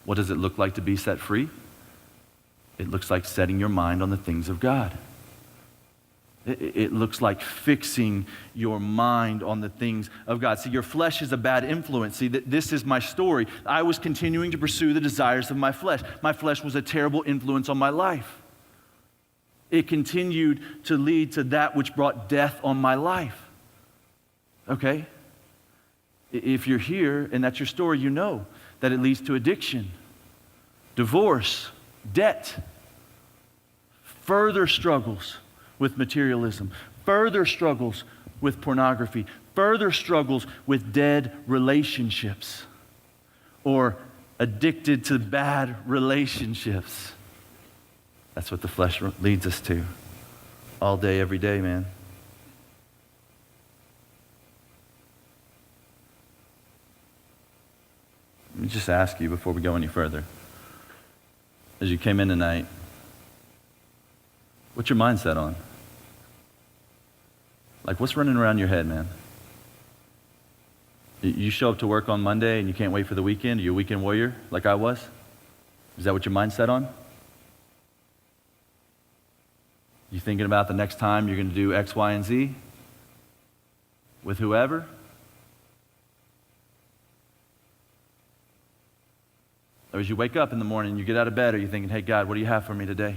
What does it look like to be set free? It looks like setting your mind on the things of God. It looks like fixing your mind on the things of God. See, your flesh is a bad influence. See, this is my story. I was continuing to pursue the desires of my flesh. My flesh was a terrible influence on my life. It continued to lead to that which brought death on my life. Okay? If you're here and that's your story, you know that it leads to addiction, divorce, debt, further struggles with materialism, further struggles with pornography, further struggles with dead relationships or addicted to bad relationships. That's what the flesh leads us to all day, every day, man. Let me just ask you before we go any further. As you came in tonight, what's your mindset on? Like, what's running around your head, man? You show up to work on Monday and you can't wait for the weekend? Are you a weekend warrior like I was? Is that what your mindset on? You thinking about the next time you're going to do X, Y, and Z with whoever? Or as you wake up in the morning, you get out of bed, are you thinking, hey, God, what do you have for me today?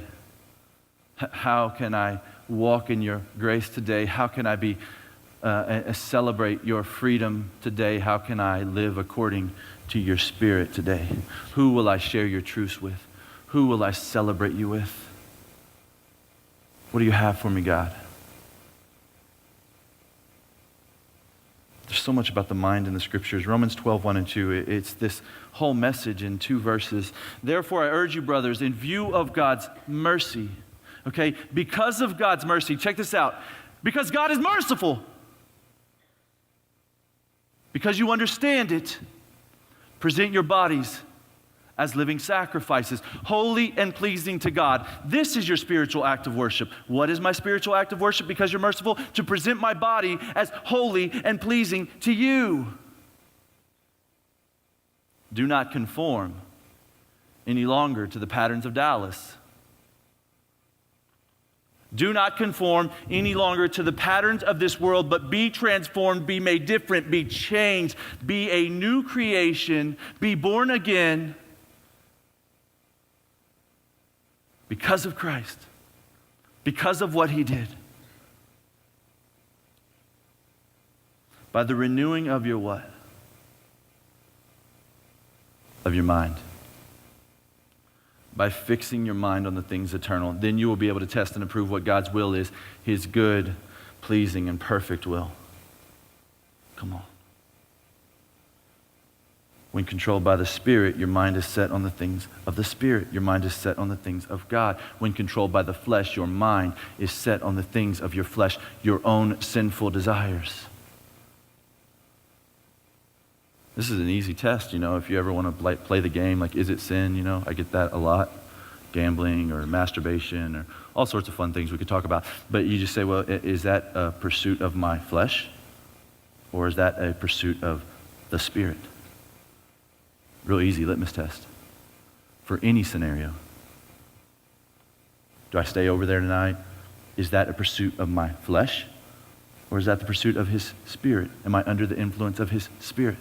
How can I walk in your grace today? How can I be celebrate your freedom today? How can I live according to your spirit today? Who will I share your truths with? Who will I celebrate you with? What do you have for me, God? There's so much about the mind in the scriptures. Romans 12:1-2, it's this whole message in 2 verses. Therefore, I urge you, brothers, in view of God's mercy, okay, because of God's mercy, check this out, because God is merciful, because you understand it, present your bodies as living sacrifices, holy and pleasing to God. This is your spiritual act of worship. What is my spiritual act of worship because you're merciful? To present my body as holy and pleasing to you. Do not conform any longer to the patterns of Dallas. Do not conform any longer to the patterns of this world, but be transformed, be made different, be changed, be a new creation, be born again because of Christ, because of what he did. By the renewing of your what? Of your mind. By fixing your mind on the things eternal, then you will be able to test and approve what God's will is, his good, pleasing, and perfect will. Come on. When controlled by the Spirit, your mind is set on the things of the Spirit. Your mind is set on the things of God. When controlled by the flesh, your mind is set on the things of your flesh, your own sinful desires. This is an easy test, if you ever want to play the game, like, is it sin? I get that a lot. Gambling or masturbation or all sorts of fun things we could talk about. But you just say, well, is that a pursuit of my flesh? Or is that a pursuit of the Spirit? Real easy litmus test for any scenario. Do I stay over there tonight? Is that a pursuit of my flesh? Or is that the pursuit of his Spirit? Am I under the influence of his Spirit?